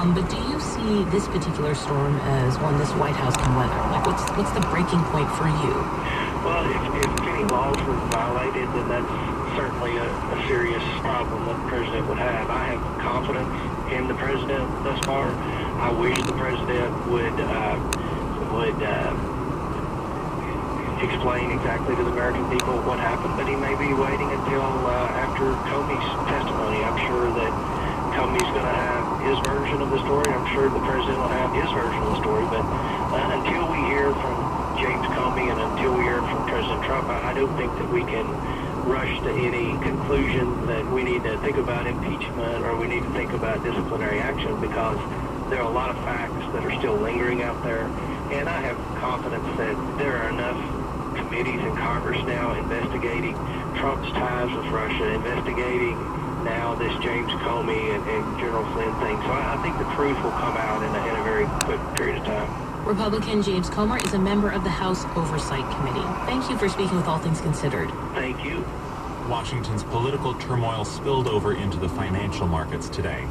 But do you see this particular storm as one this White House can weather? Like, what's the breaking point for you? Well, if any laws were violated, then that's certainly a serious problem that the president would have. I have confidence in the president thus far. I wish the president would explain exactly to the American people what happened, but he may be waiting until after Comey's testimony. I'm sure that Comey's going to have his version of the story. I'm sure the president will have his version of the story, but until we hear from James Comey and until we hear from President Trump, I don't think that we can rush to any conclusion that we need to think about impeachment or we need to think about disciplinary action, because there are a lot of facts that are still lingering out there, and I have confidence that there are enough committees in Congress now investigating Trump's ties with Russia, investigating now this James Comey and General Flynn thing. So I think the truth will come out in a very quick period of time. Republican James Comer is a member of the House Oversight Committee. Thank you for speaking with All Things Considered. Thank you. Washington's political turmoil spilled over into the financial markets today.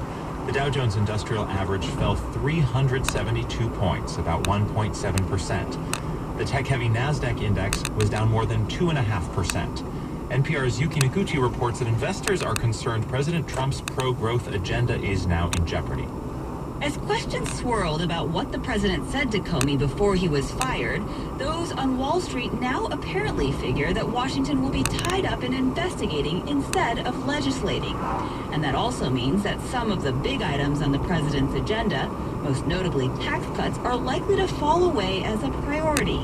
The Dow Jones Industrial Average fell 372 points, about 1.7%. The tech-heavy NASDAQ index was down more than 2.5%. NPR's Yuki Noguchi reports that investors are concerned President Trump's pro-growth agenda is now in jeopardy. As questions swirled about what the president said to Comey before he was fired, those on Wall Street now apparently figure that Washington will be tied up in investigating instead of legislating. And that also means that some of the big items on the president's agenda, most notably tax cuts, are likely to fall away as a priority.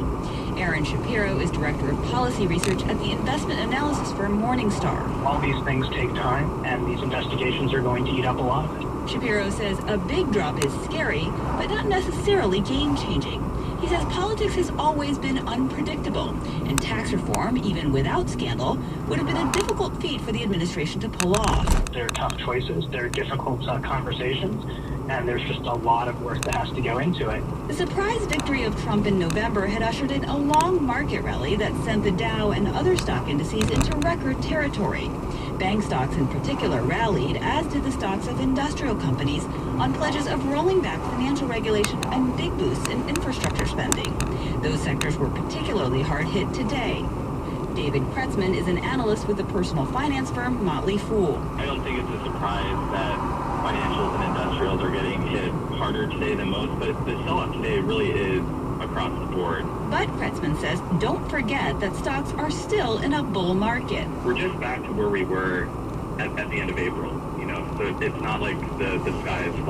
Aaron Shapiro is Director of Policy Research at the investment analysis firm Morningstar. All these things take time, and these investigations are going to eat up a lot of it. Shapiro says a big drop is scary, but not necessarily game-changing. He says politics has always been unpredictable, and tax reform, even without scandal, would have been a difficult feat for the administration to pull off. They're tough choices, they're difficult conversations, and there's just a lot of work that has to go into it. The surprise victory of Trump in November had ushered in a long market rally that sent the Dow and other stock indices into record territory. Bank stocks in particular rallied, as did the stocks of industrial companies, on pledges of rolling back financial regulation and big boosts in infrastructure spending. Those sectors were particularly hard hit today. David Kretzmann is an analyst with the personal finance firm Motley Fool. I don't think it's a surprise that financials and industrials are getting hit harder today than most, but the sell-off today really is across the board. But Kretzmann says don't forget that stocks are still in a bull market. We're just back to where we were at the end of April, so it's not like the sky is falling.